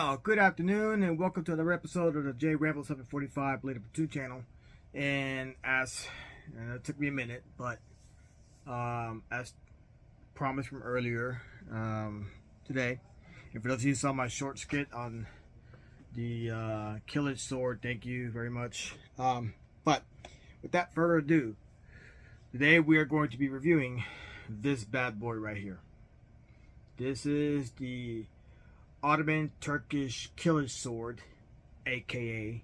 Well, good afternoon and welcome to another episode of the J Ramble 745 Blade of 2 channel. And it took me a minute, but as promised from earlier today, and for those of you who saw my short skit on the Kilij sword, thank you very much. But without further ado, today we are going to be reviewing this bad boy right here. This is the Ottoman Turkish Kilij sword, aka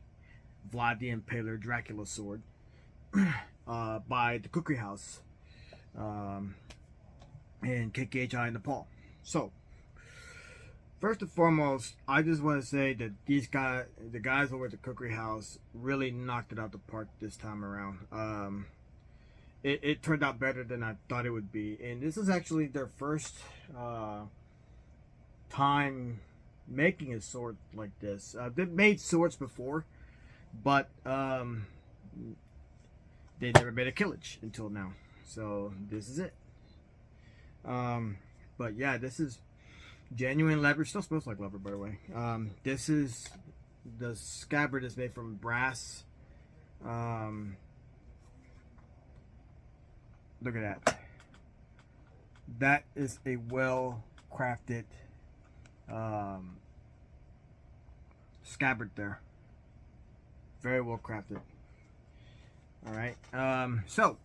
Vlad the Impaler Dracula sword, by the Khukuri House in KKHI Nepal. So, first and foremost, I just want to say that the guys over at the Khukuri House, really knocked it out the park this time around. It turned out better than I thought it would be, and this is actually their first time making a sword like this. They've made swords before, but they never made a Kilij until now. So this is it. But yeah, this is genuine leather. Still smells like leather, by the way. This is the scabbard is made from brass. Look at that. That is a well crafted scabbard there. Very well crafted. Alright, so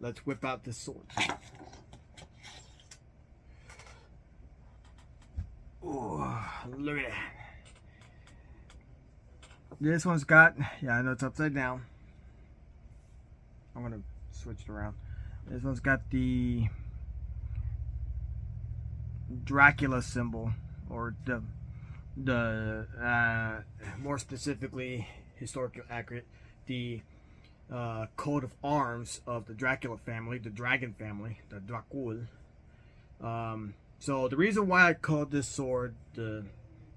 let's whip out this sword. Ooh, look at that. This one's got, yeah, I know it's upside down. I'm gonna switch it around. This one's got the Dracula symbol, or the more specifically, historically accurate, the coat of arms of the Dracula family, the dragon family, the Dracul. So the reason why I called this sword the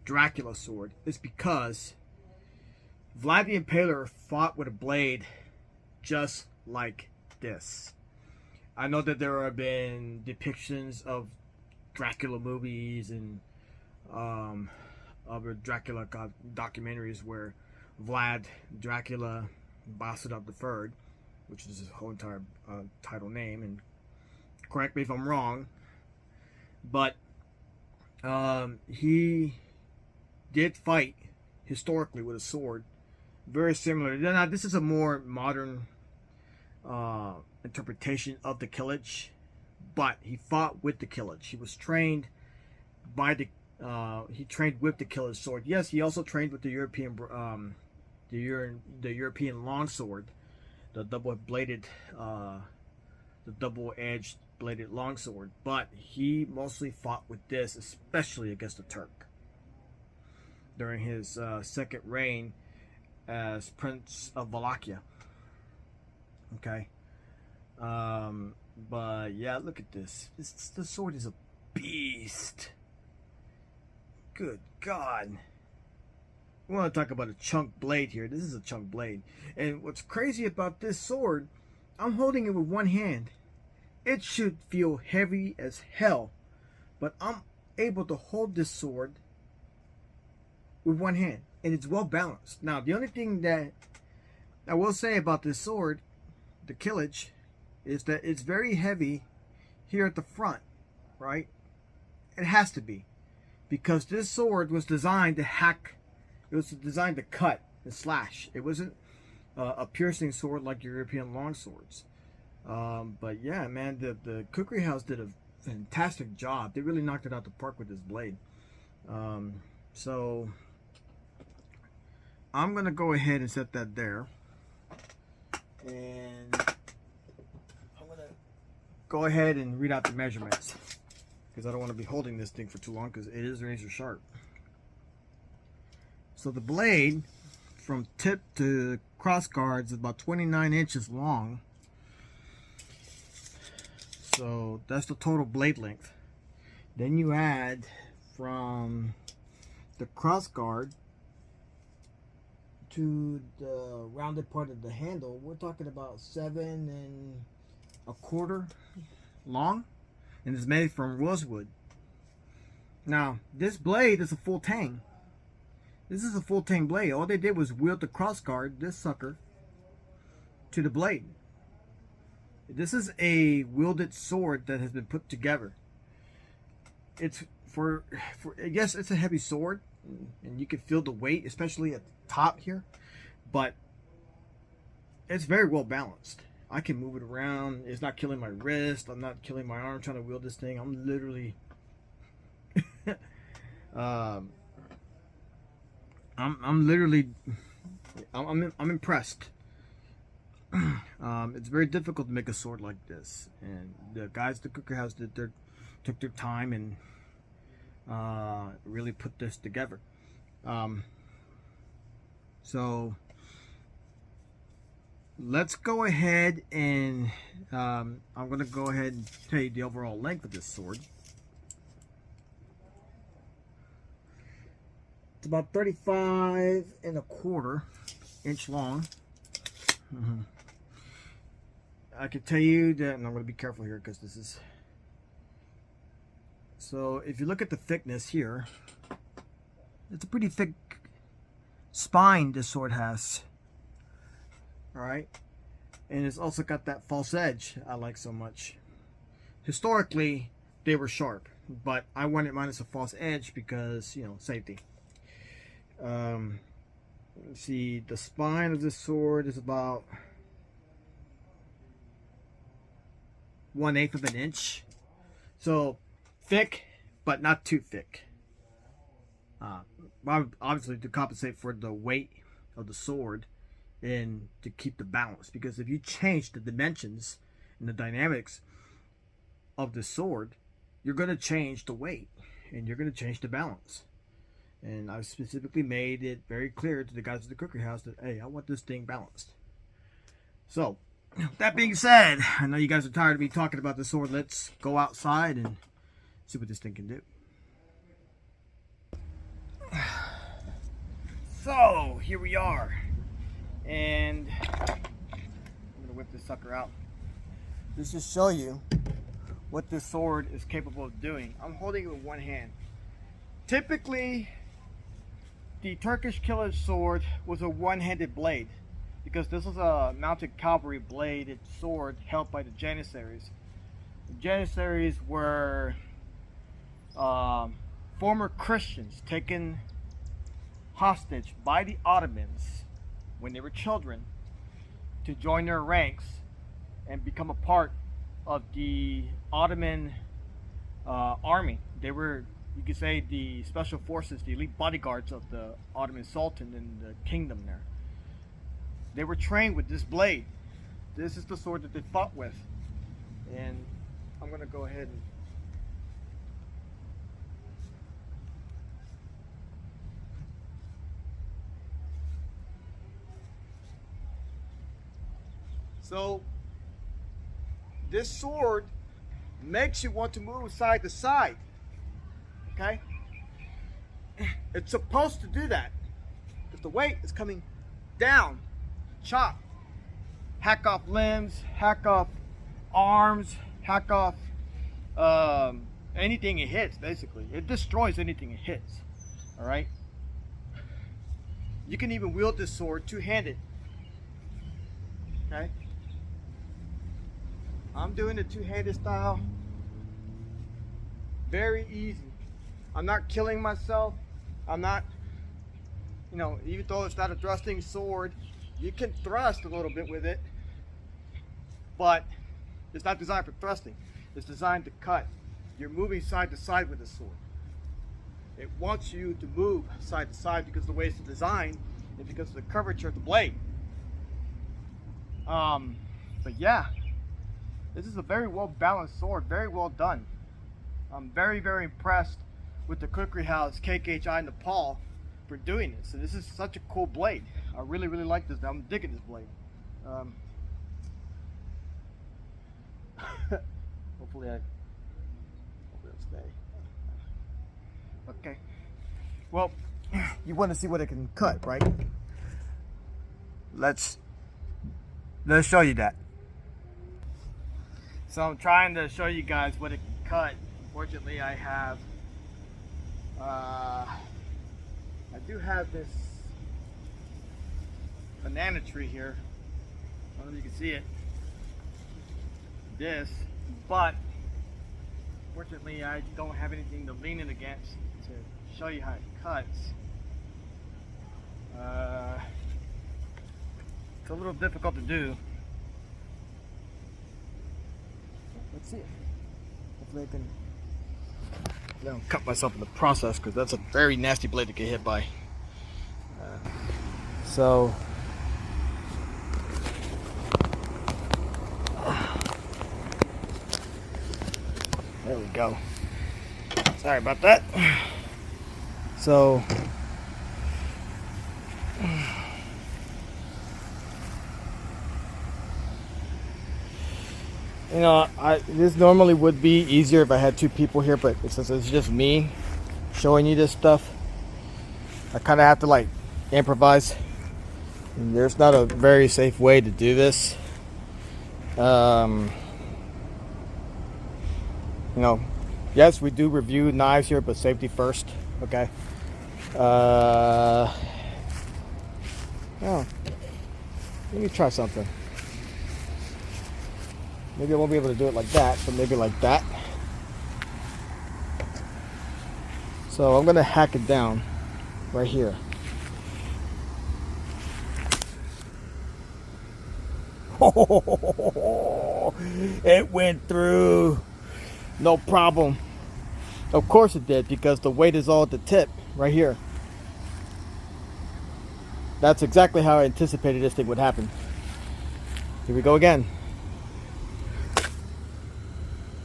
Dracula sword is because Vlad the Impaler fought with a blade just like this. I know that there have been depictions of Dracula movies and other Dracula documentaries where Vlad Dracula Bastard III, which is his whole entire title name, and correct me if I'm wrong, but he did fight historically with a sword very similar. Now this is a more modern interpretation of the Kilij, but he fought with the Kilij. He was trained by the he trained with the Kilij sword. Yes, he also trained with the European European longsword, the double-edged bladed longsword. But he mostly fought with this, especially against the Turk during his second reign as Prince of Wallachia. Okay. But yeah, look at this. The sword is a beast. Good God. We want to talk about a chunk blade here. This is a chunk blade. And what's crazy about this sword, I'm holding it with one hand. It should feel heavy as hell, but I'm able to hold this sword with one hand, and it's well balanced. Now, the only thing that I will say about this sword, the Kilij, is that it's very heavy here at the front, right? It has to be, because this sword was designed to hack. It was designed to cut and slash. It wasn't a piercing sword like European longswords. But yeah, man, the Khukuri House did a fantastic job. They really knocked it out the park with this blade. So I'm gonna go ahead and set that there, and I'm gonna go ahead and read out the measurements, because I don't want to be holding this thing for too long, because it is razor sharp. So the blade from tip to cross guards is about 29 inches long. So that's the total blade length. Then you add from the cross guard to the rounded part of the handle, we're talking about 7 1/4 long, and it's made from rosewood. Now this blade is a full tang. This is a full tang blade. All they did was wield the crossguard, this sucker, to the blade. This is a wielded sword that has been put together. It's for yes, it's a heavy sword, and you can feel the weight, especially at the top here, but it's very well balanced. I can move it around. It's not killing my wrist. I'm not killing my arm trying to wield this thing. I'm literally I'm literally I'm impressed. It's very difficult to make a sword like this, and the guys at the Khukuri House took their time and really put this together. So let's go ahead and I'm going to go ahead and tell you the overall length of this sword. It's about 35.25 inch long. I can tell you that, and I'm going to be careful here because this is... So if you look at the thickness here, it's a pretty thick spine this sword has. Alright, and it's also got that false edge I like so much. Historically, they were sharp, but I wanted mine as a false edge because, you know, safety. Let's see, the spine of this sword is about 1/8 of an inch. So thick, but not too thick. Obviously to compensate for the weight of the sword and to keep the balance. Because if you change the dimensions and the dynamics of the sword, you're going to change the weight and you're going to change the balance. And I specifically made it very clear to the guys at the Khukuri House that, hey, I want this thing balanced. So, that being said, I know you guys are tired of me talking about the sword. Let's go outside and see what this thing can do. So, here we are. And I'm going to whip this sucker out. This just show you what this sword is capable of doing. I'm holding it with one hand. Typically, the Turkish Kilij sword was a one-handed blade because this was a mounted cavalry bladed sword held by the Janissaries. The Janissaries were former Christians taken hostage by the Ottomans when they were children to join their ranks and become a part of the Ottoman army. They were, you could say, the special forces, the elite bodyguards of the Ottoman Sultan in the kingdom there. They were trained with this blade. This is the sword that they fought with. And I'm going to go ahead and so this sword makes you want to move side to side. Okay? It's supposed to do that. If the weight is coming down, chop, hack off limbs, hack off arms, hack off anything it hits, basically. It destroys anything it hits. Alright? You can even wield this sword two-handed. Okay? I'm doing the two-handed style. Very easy. I'm not killing myself. I'm not, you know, even though it's not a thrusting sword, you can thrust a little bit with it, but it's not designed for thrusting. It's designed to cut. You're moving side to side with the sword. It wants you to move side to side because of the way it's designed and because of the curvature of the blade. But yeah, this is a very well balanced sword, very well done. I'm very, very impressed with the Khukuri House KKHI Nepal for doing this. And this is such a cool blade. I really, really like this. I'm digging this blade. Hopefully it'll stay. Okay. Well, you want to see what it can cut, right? Let's show you that. So I'm trying to show you guys what it can cut. Unfortunately, I have I do have this banana tree here. I don't know if you can see it. This, but fortunately I don't have anything to lean it against to show you how it cuts. It's a little difficult to do. Let's see it. Hopefully I don't cut myself in the process, because that's a very nasty blade to get hit by. So there we go. Sorry about that. So you know, this normally would be easier if I had two people here, but since it's just me showing you this stuff, I kind of have to like improvise. And there's not a very safe way to do this. You know, yes, we do review knives here, but safety first. Okay. Oh, let me try something. Maybe I won't be able to do it like that, but maybe like that. So I'm gonna hack it down right here. It went through, no problem. Of course it did, because the weight is all at the tip right here. That's exactly how I anticipated this thing would happen. Here we go again.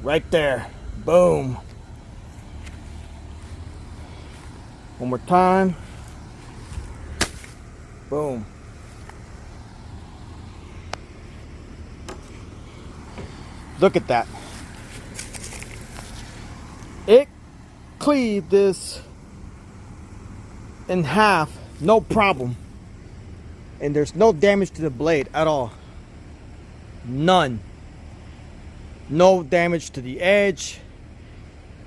Right there. Boom. One more time. Boom. Look at that. It cleaved this in half, no problem. And there's no damage to the blade at all. None. No damage to the edge.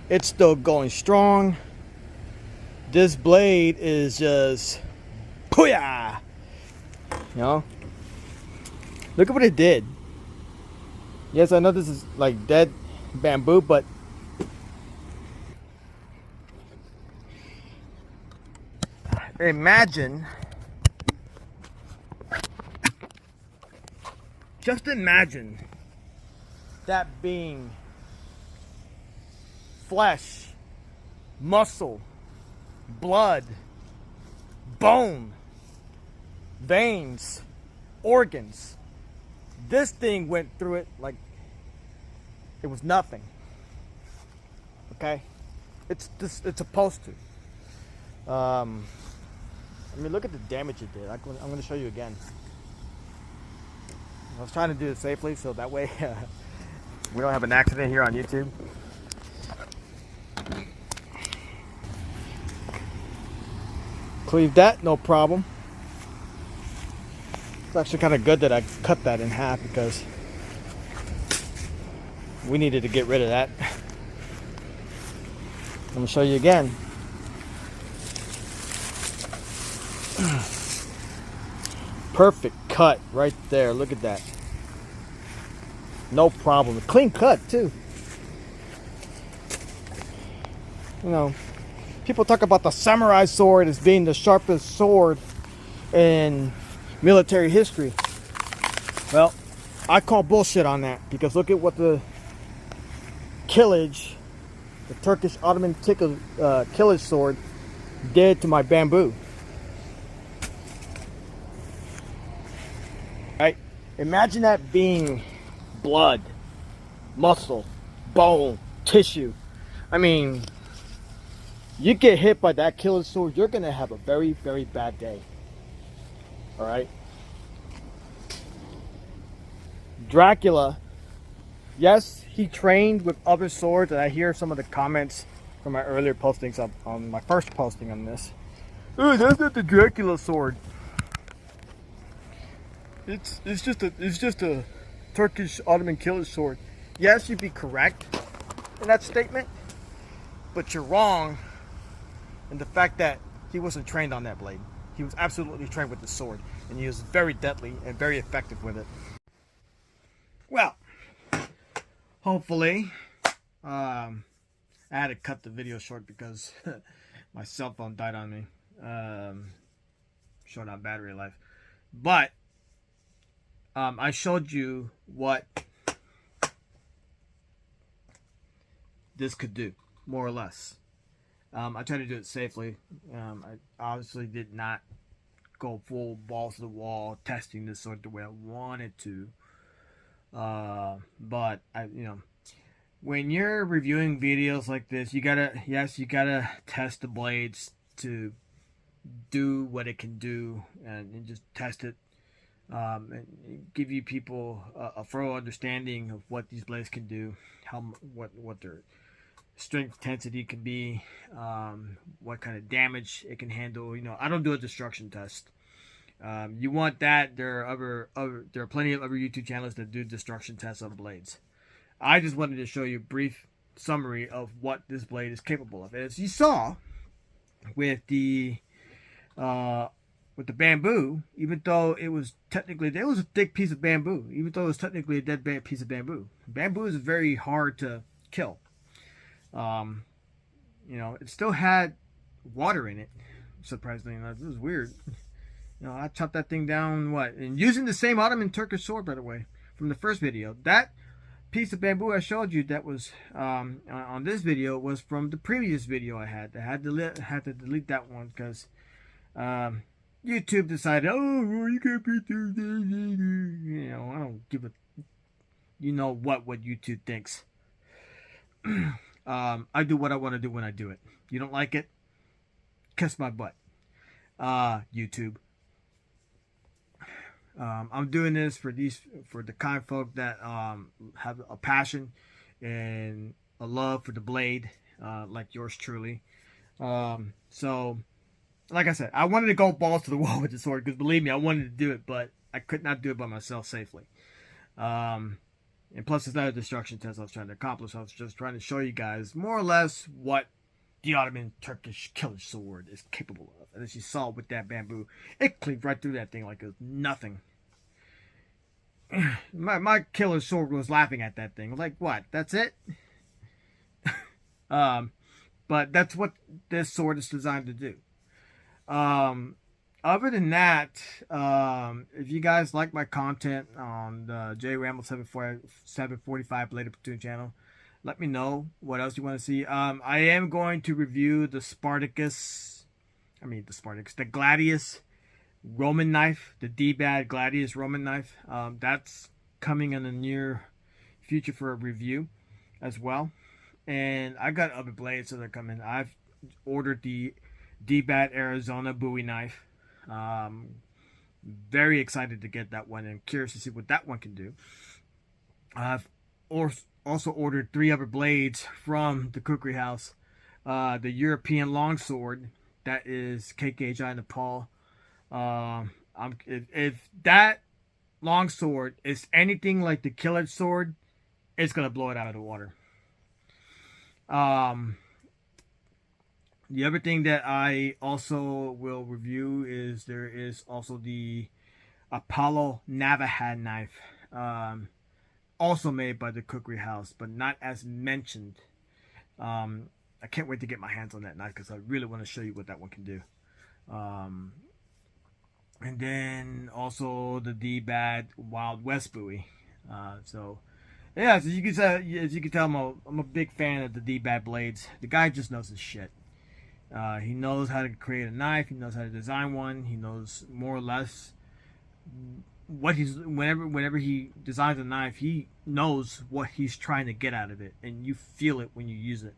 It's still going strong. This blade is just booyah. You know? Look at what it did. Yes, I know this is like dead bamboo, but imagine, just imagine that being flesh, muscle, blood, bone, veins, organs. This thing went through it like it was nothing. Okay? It's supposed to. I mean, look at the damage it did. I'm going to show you again. I was trying to do it safely, so that way we don't have an accident here on YouTube. Cleave that, no problem. It's actually kind of good that I cut that in half, because we needed to get rid of that. I'm going to show you again. Perfect cut right there. Look at that. No problem. A clean cut too. You know, people talk about the samurai sword as being the sharpest sword in military history. Well, I call bullshit on that, because look at what the Kilij, the Turkish Ottoman Kilij sword, did to my bamboo. Right? Imagine that being blood, muscle, bone, tissue. I mean, you get hit by that Kilij sword, you're going to have a very, very bad day. Alright? Dracula, yes, he trained with other swords, and I hear some of the comments from my earlier postings on my first posting on this. Oh, that's not the Dracula sword. It's just a Turkish Ottoman Kilij sword. Yes, you'd be correct in that statement, but you're wrong in the fact that he wasn't trained on that blade. He was absolutely trained with the sword, and he was very deadly and very effective with it. Well, hopefully, I had to cut the video short because my cell phone died on me. Short on battery life. But I showed you what this could do, more or less. I tried to do it safely. I obviously did not go full balls to the wall testing this sword the way I wanted to. But when you're reviewing videos like this, you gotta test the blades to do what it can do, and just test it, and give you people a thorough understanding of what these blades can do, what their strength intensity can be, what kind of damage it can handle. I don't do a destruction test. You want that? There are plenty of other YouTube channels that do destruction tests on blades. I just wanted to show you a brief summary of what this blade is capable of. As you saw with the bamboo, even though it was a thick piece of bamboo, even though it was technically a dead piece of bamboo. Bamboo is very hard to kill. It still had water in it, surprisingly enough. It was weird. I chopped that thing down, and using the same Ottoman Turkish sword, by the way, from the first video. That piece of bamboo I showed you that was on this video was from the previous video I had. I had to delete that one because YouTube decided, oh, you can't be doing. I don't give a what YouTube thinks. I do what I want to do when I do it. You don't like it? Kiss my butt. YouTube. I'm doing this for the kind folk that have a passion and a love for the blade, like yours truly. So, like I said, I wanted to go balls to the wall with the sword because, believe me, I wanted to do it, but I could not do it by myself safely. And plus, it's not a destruction test I was trying to accomplish. I was just trying to show you guys more or less what the Ottoman Turkish Kilij sword is capable of. And as you saw with that bamboo, it cleaved right through that thing like it was nothing. My killer sword was laughing at that thing. Like, what? That's it? But that's what this sword is designed to do. Other than that, if you guys like my content on the J Ramble 745 Bladed Platoon channel, let me know what else you want to see. I am going to review the Gladius Roman knife, the D-Bad Gladius Roman knife. That's coming in the near future for a review as well. And I got other blades that are coming. I've ordered the D-Bad Arizona Bowie knife. Very excited to get that one and curious to see what that one can do. I've also ordered 3 other blades from the Khukuri House. The European longsword, that is KKHI Nepal. If that longsword is anything like the Kilij sword, it's gonna blow it out of the water. The other thing that I also will review is there is also the Apollo Navahan knife, also made by the Khukuri House, but not as mentioned. I can't wait to get my hands on that knife because I really want to show you what that one can do. And then also the D-Bad Wild West Bowie. So yeah, as you can tell, I'm a big fan of the D-Bad blades. The guy just knows his shit. He knows how to create a knife. He knows how to design one. He knows more or less what whenever he designs a knife, he knows what he's trying to get out of it, and you feel it when you use it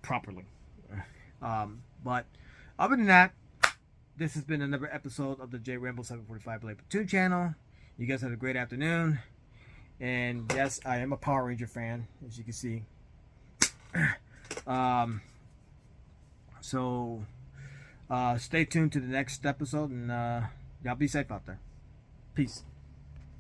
properly. But other than that, this has been another episode of the J Ramble 745 Blade Platoon channel. You guys have a great afternoon. And yes, I am a Power Ranger fan, as you can see. So stay tuned to the next episode, and y'all be safe out there. Peace.